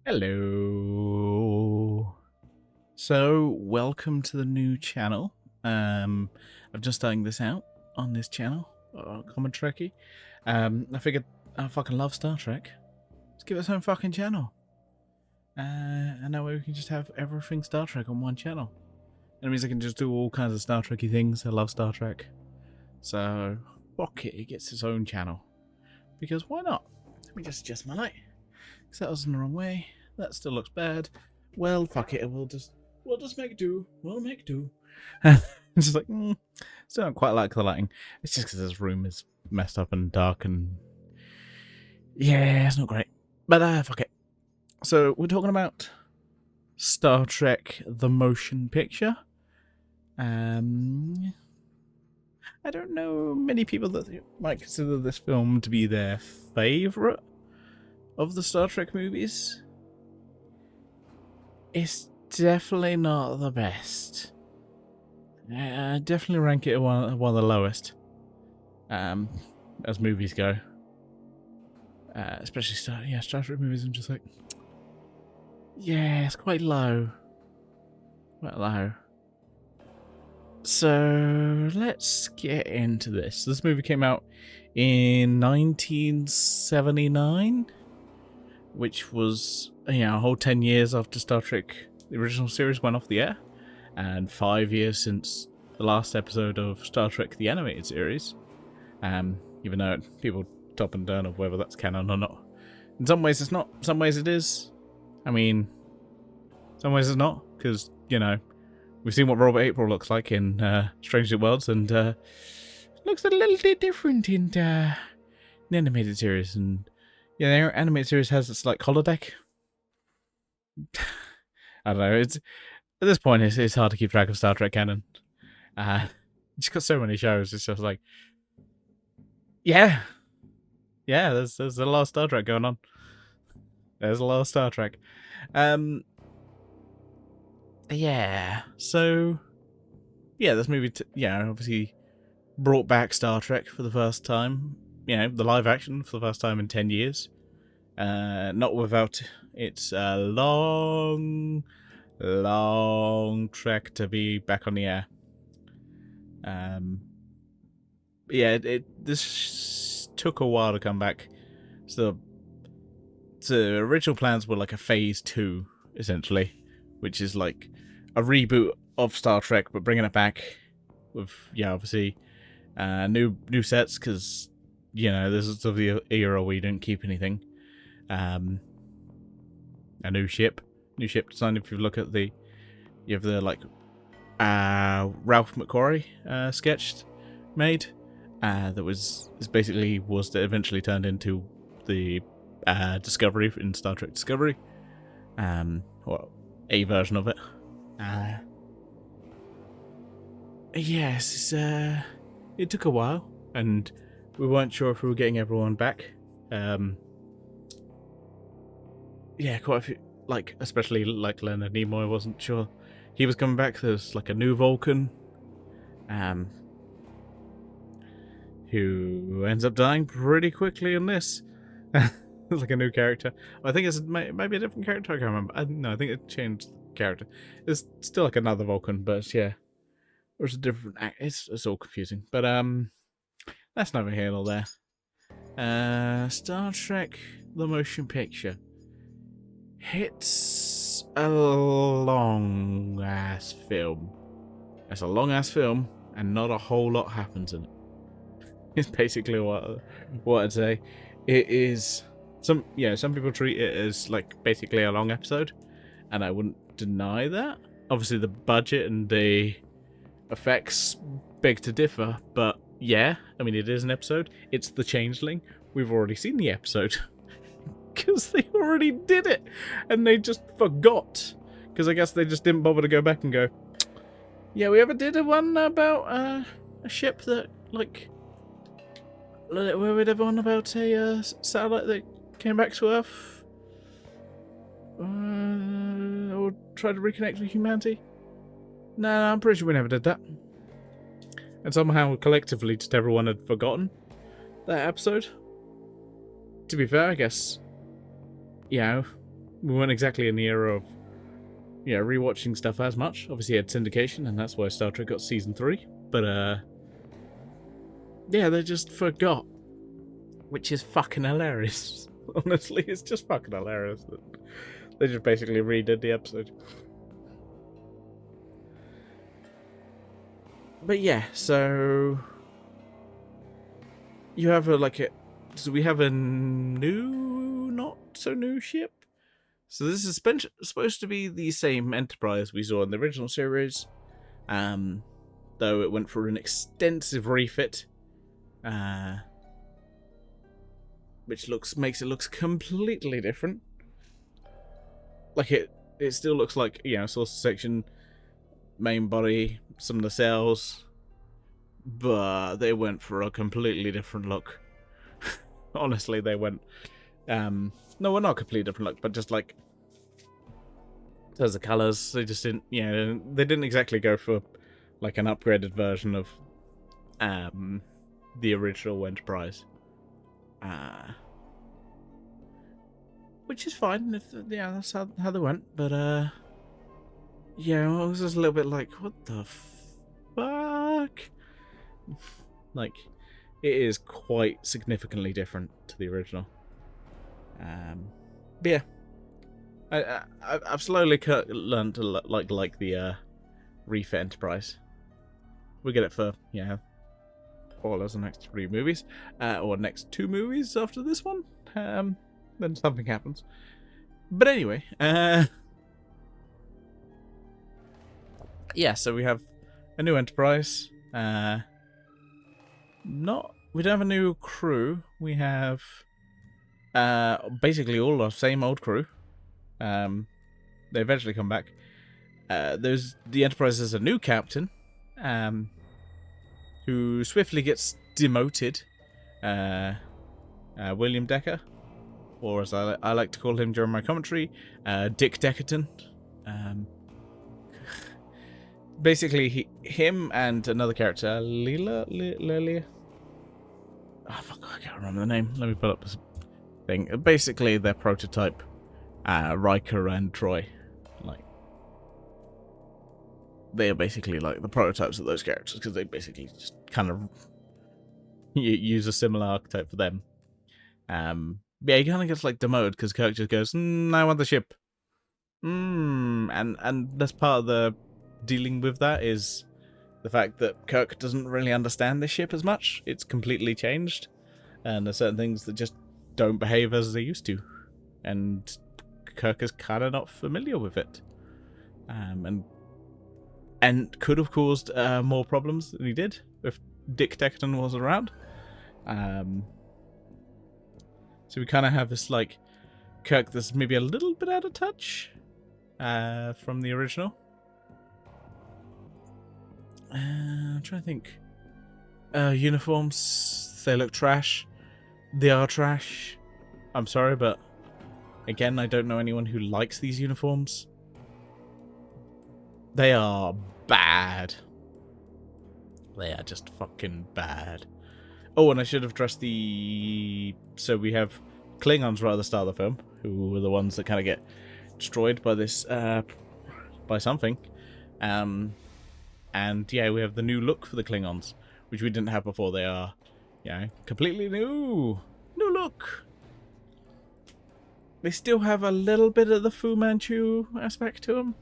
Hello. So, welcome to the new channel. I'm just starting this out on this channel, Commentrekkie. I figured I fucking love Star Trek. Let's give it its own fucking channel. And that way we can just have everything Star Trek on one channel. And it means I can just do all kinds of Star Trekky things. I love Star Trek. So, fuck it, it gets its own channel. Because why not? Let me just adjust my light. Because that was in the wrong way. That still looks bad. Well, fuck it. We'll just make do. We'll make do. It's just like, still don't quite like the lighting. It's just because this room is messed up and dark and yeah, it's not great. But fuck it. So we're talking about Star Trek: The Motion Picture. I don't know many people that might consider this film to be their favorite of the Star Trek movies. It's definitely not the best. I definitely rank it one of the lowest, as movies go. Especially Star Trek movies. I'm just like, yeah, it's quite low. Quite low. So let's get into this. This movie came out in 1979, which was a whole 10 years after Star Trek, the original series, went off the air, and 5 years since the last episode of Star Trek, the animated series. Even though people top and down of whether that's canon or not. In some ways it's not, some ways it is. I mean, some ways it's not, because, we've seen what Robert April looks like in Strange New Worlds, and looks a little bit different in the animated series. And yeah, the animated series has this like holodeck. I don't know. It's at this point it's hard to keep track of Star Trek canon. It's got so many shows. It's just like, yeah. There's a lot of Star Trek going on. There's a lot of Star Trek. Yeah. So, yeah, this movie, obviously brought back Star Trek for the first time. The live action for the first time in 10 years. Not without its long trek to be back on the air. This took a while to come back. So the original plans were like a phase 2, essentially, which is like a reboot of Star Trek, but bringing it back with obviously new sets, because this is of the era where you don't keep anything. A new ship design. If you look at you have the Ralph McQuarrie sketched made that eventually turned into the Discovery in Star Trek Discovery, or a version of it. Yes, it took a while, and we weren't sure if we were getting everyone back. Quite a few, especially Leonard Nimoy wasn't sure he was coming back. There's a new Vulcan, who ends up dying pretty quickly in this. It's a new character. I think it's maybe a different character. I can't remember. I think it changed the character. It's still another Vulcan, but yeah, or it's a different. It's all confusing. But that's neither here nor there. Star Trek: The Motion Picture. It's a long ass film. It's a long ass film, and not a whole lot happens in it. It's basically what I'd say. It is some people treat it as basically a long episode, and I wouldn't deny that. Obviously, the budget and the effects beg to differ, but yeah, I mean, it is an episode. It's The Changeling. We've already seen the episode because they already did it, and they just forgot, because I guess they just didn't bother to go back and go, yeah, we ever did one about a ship that where we did one about a satellite that came back to Earth, or tried to reconnect with humanity. No, I'm pretty sure we never did that. And somehow, collectively, just everyone had forgotten that episode. To be fair, I guess, we weren't exactly in the era of, you know, rewatching stuff as much. Obviously, it had syndication, and that's why Star Trek got season 3. But yeah, they just forgot, which is fucking hilarious. Honestly, it's just fucking hilarious that they just basically redid the episode. But yeah, so you have so we have a new, not so new ship. So this is supposed to be the same Enterprise we saw in the original series, though it went through an extensive refit, which makes it look completely different. Like it still looks like, you know, source section, main body, some of the cells, but they went for a completely different look. Honestly, they went, no, well, not a completely different look, but just like, there's the colours, they just didn't, you know, they didn't exactly go for like an upgraded version of the original Enterprise. Which is fine, if yeah, that's how they went, but yeah, I was just a little bit like, what the fuck? Like, it is quite significantly different to the original. But yeah, I've slowly learned to like the refit Enterprise. We get it for, you know, all as the next 3 movies, or next 2 movies after this one. Then something happens. But anyway, yeah, so we have a new Enterprise. We don't have a new crew. We have basically all our same old crew. They eventually come back. The Enterprise has a new captain, who swiftly gets demoted. William Decker, or as I like to call him during my commentary, Dick Deckerton. Basically, him and another character, Lelia. Oh, fuck, I can't remember the name. Let me pull up this thing. Basically, their prototype, Riker and Troy. Like, they are basically like the prototypes of those characters because they basically just kind of use a similar archetype for them. Yeah, he kind of gets like demoted because Kirk just goes, I want the ship. And that's part of the dealing with that is the fact that Kirk doesn't really understand this ship as much. It's completely changed, and there's certain things that just don't behave as they used to, and Kirk is kind of not familiar with it, and could have caused more problems than he did if Dick Deckerton was around. So we kind of have this like Kirk that's maybe a little bit out of touch from the original. I'm trying to think. Uniforms, they look trash. They are trash. I'm sorry, but again, I don't know anyone who likes these uniforms. They are bad. They are just fucking bad. Oh, and I should have addressed so we have Klingons right at the start of the film, who were the ones that kind of get destroyed by this, by something. And yeah, we have the new look for the Klingons, which we didn't have before. They are, you know, completely new look. They still have a little bit of the Fu Manchu aspect to them,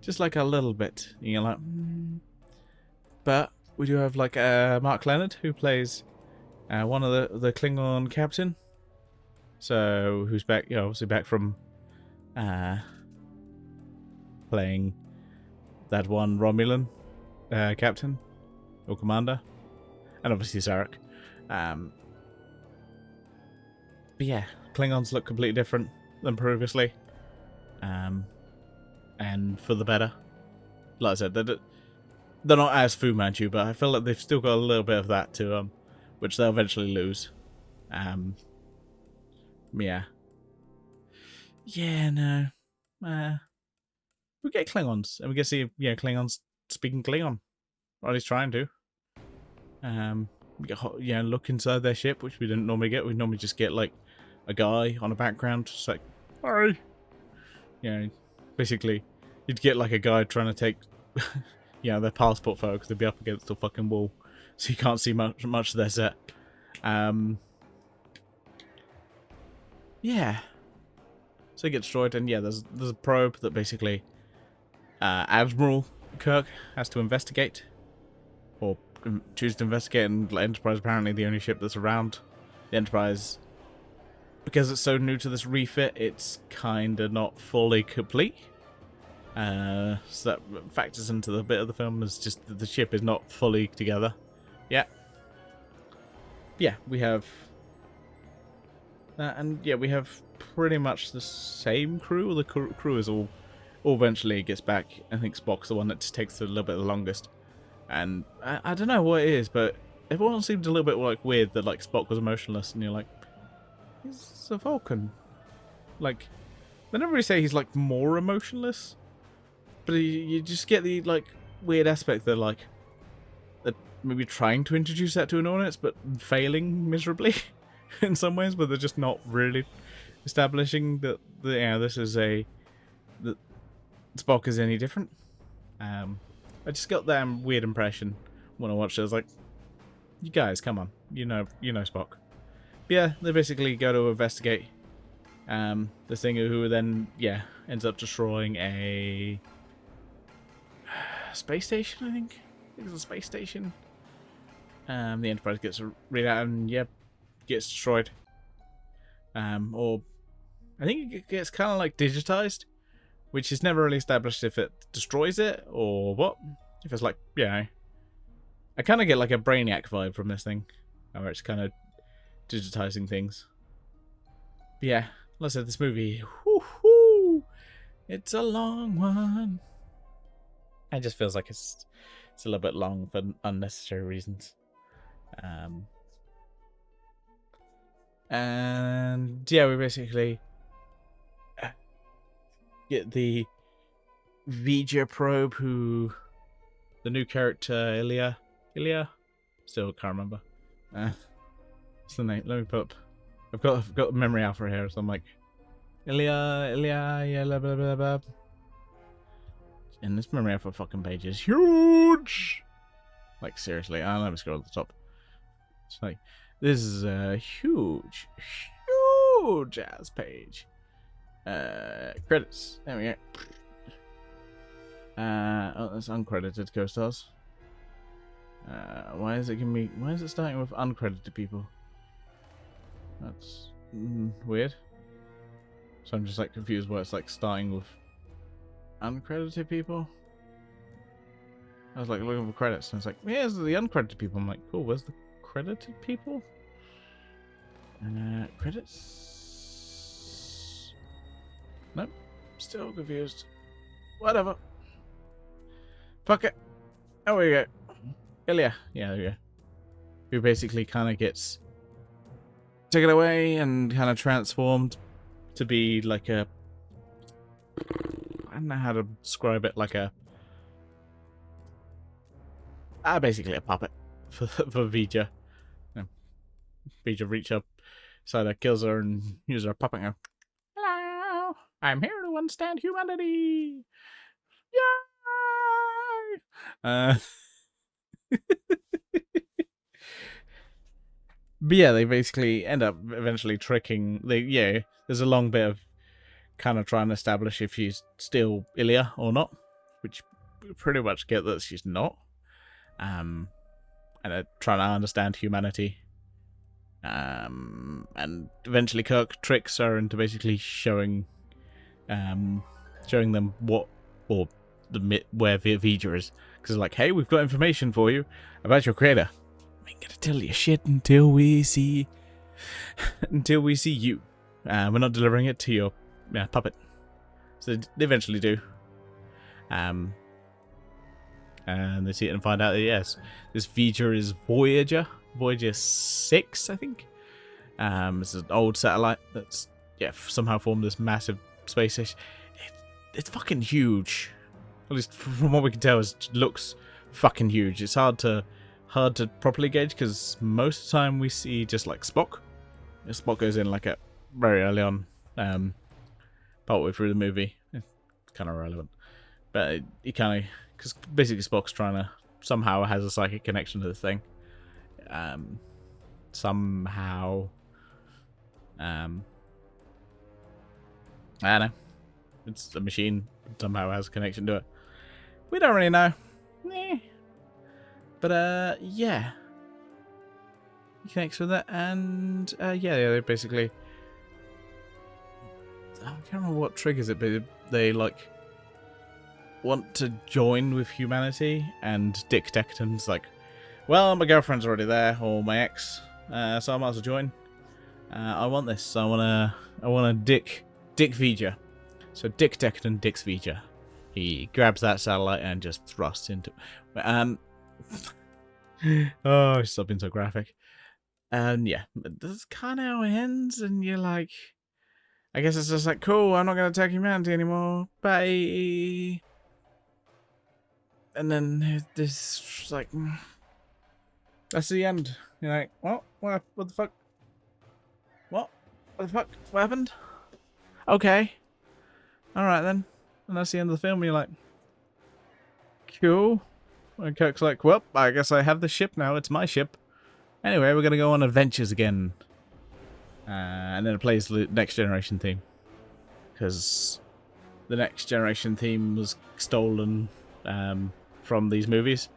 just like a little bit. You're like, but we do have like Mark Leonard, who plays one of the Klingon captain. So who's back? You know, obviously back from playing that one Romulan captain or commander, and obviously Sarek. But yeah, Klingons look completely different than previously, and for the better. Like I said, they're not as Fu Manchu, but I feel like they've still got a little bit of that to them, which they'll eventually lose. Yeah. Yeah, no. We get Klingons, and we get to see, yeah, Klingons speaking Klingon. Or at least trying to. We get, yeah, look inside their ship, which we didn't normally get. We normally just get, like, a guy on a background, just like, hi. You know, basically, you'd get like a guy trying to take, you know, their passport photo because they'd be up against the fucking wall, so you can't see much of their set. Yeah. So they get destroyed, and yeah, there's a probe that basically Admiral Kirk has to investigate, or choose to investigate, and Enterprise apparently the only ship that's around. The Enterprise, because it's so new to this refit, it's kinda not fully complete. So that factors into the bit of the film is just that the ship is not fully together. Yeah. Yeah, we have that, and yeah, we have pretty much the same crew. The crew is all eventually gets back. I think Spock's the one that just takes a little bit the longest. And I don't know what it is, but everyone seemed a little bit like weird that like Spock was emotionless, and you're like, he's a Vulcan. Like, they never really say he's like more emotionless, but you just get the like weird aspect that like that maybe trying to introduce that to an audience, but failing miserably in some ways, but they're just not really establishing that this is that Spock is any different. I just got that weird impression when I watched it. I was like, you guys, come on. You know Spock. But yeah, they basically go to investigate the thing, who then, yeah, ends up destroying a space station, I think. It's a space station. The Enterprise gets a read out and, yeah, gets destroyed. Or I think it gets kind of like digitized, which is never really established if it destroys it or what. If it's like, yeah, I kind of get like a Brainiac vibe from this thing, where it's kind of digitizing things. But yeah, let's say this movie, it's a long one. It just feels like it's a little bit long for unnecessary reasons. And yeah, we basically get the V'Ger probe, who the new character Ilya, still can't remember. What's the name? Let me put up. I've got memory alpha here, so I'm like Ilya, yeah, blah blah blah blah. And this memory alpha fucking page is huge. Like seriously, I'll let me scroll to the top. It's like, this is a huge ass page. Credits. There we go. Oh, that's uncredited co-stars. Why is it starting with uncredited people? That's weird. So I'm just like confused why it's like starting with uncredited people. I was like looking for credits, and it's like, here's the uncredited people. I'm like, cool, where's the credited people? Credits? Nope. Still confused. Whatever. Fuck it. Oh, we go. Ilya. Yeah, there we go. Who basically kind of gets taken away and kind of transformed to be like a... I don't know how to describe it, like a... basically a puppet for V'Ger. V'Ger reach up, so that kills her and uses her puppet and go, hello, I'm here to understand humanity. Yay! But yeah, they basically end up eventually tricking. There's a long bit of kind of trying to establish if she's still Ilya or not, which we pretty much get that she's not. And trying to understand humanity. And eventually Kirk tricks her into basically showing them what, or where V'Ger is, because like, hey, we've got information for you about your creator. We ain't gonna tell you shit until we see you. We're not delivering it to your puppet. So they eventually do. And they see it and find out that yes, this V'Ger is Voyager 6, I think. It's an old satellite that's somehow formed this massive space station. It's fucking huge. At least from what we can tell, it looks fucking huge. It's hard to properly gauge because most of the time we see just like Spock. Spock goes in like very early on, but partway through the movie. It's kind of irrelevant. But he kind of... Because basically Spock's trying to... Somehow has a psychic connection to the thing. Somehow... I don't know. It's a machine. Somehow has a connection to it. We don't really know. But, yeah. He connects with it, and, yeah, they basically... I can't remember what triggers it, but they, like, want to join with humanity, and Dick Decton's like, well, my girlfriend's already there, or my ex, so I might as well join. I want this. I wanna Dick Vija. So Dick Decton Dix Vija. He grabs that satellite and just thrusts into it. Oh, stop being so graphic. And yeah, that's kind of how it ends, and you're like, I guess it's just like, cool, I'm not going to attack humanity anymore, bye. And then this, like, that's the end. You're like, what the fuck? What the fuck? What happened? Okay. Alright then. And that's the end of the film, you're like, cool. And Kirk's like, well, I guess I have the ship now, it's my ship. Anyway, we're going to go on adventures again. And then it plays the Next Generation theme. Because the Next Generation theme was stolen from these movies.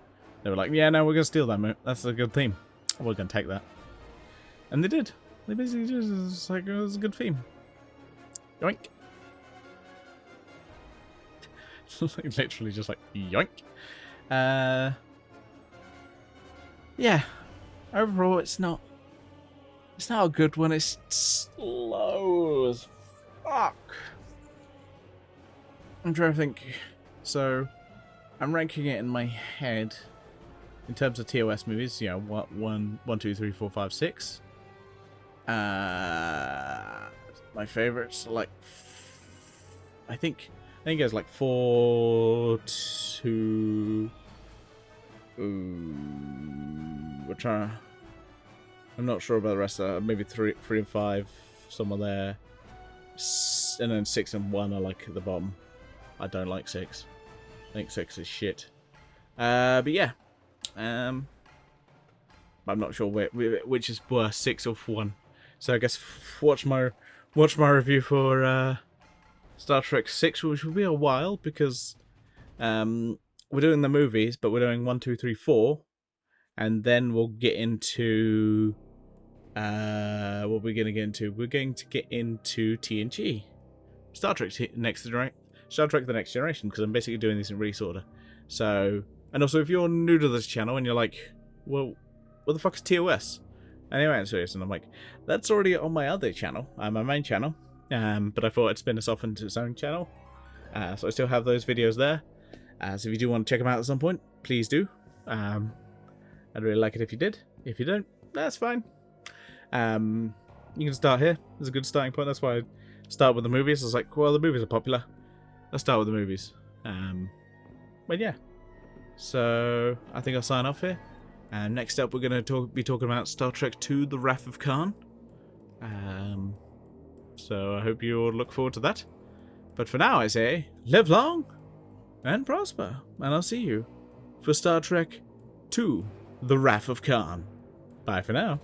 They were like, yeah, no, we're going to steal that. That's a good theme. We're going to take that. And they did. They basically just, it was like, it was a good theme. Yoink. Literally just like, yoink. Yeah. Overall, it's not a good one. It's slow as fuck. I'm trying to think. So, I'm ranking it in my head in terms of TOS movies. You know, 1, 2, 3, 4, 5, 6. My favorites, like, I think it goes like 4 to. I'm not sure about the rest of that. Maybe 3 and 5, somewhere there. And then 6 and 1 are like at the bottom. I don't like 6. I think 6 is shit. But yeah. I'm not sure which is worse, 6 or 1. So I guess watch my review for Star Trek 6, which will be a while because we're doing the movies, but we're doing 1, 2, 3, 4. And then we'll get into what we're going to get into. We're going to get into TNG, Star Trek The Next Generation, because I'm basically doing this in release order. So, and also if you're new to this channel and you're like, well, what the fuck is TOS? Anyway, I'm serious, and I'm like, that's already on my other channel, my main channel. But I thought I'd spin this off into its own channel. So I still have those videos there. So if you do want to check them out at some point, please do. I'd really like it if you did. If you don't, that's fine. You can start here. It's a good starting point. That's why I start with the movies. I was like, well, the movies are popular. Let's start with the movies. But yeah. So I think I'll sign off here. Next up, we're going to be talking about Star Trek II: The Wrath of Khan. So I hope you all look forward to that. But for now, I say, live long and prosper. And I'll see you for Star Trek II: The Wrath of Khan. Bye for now.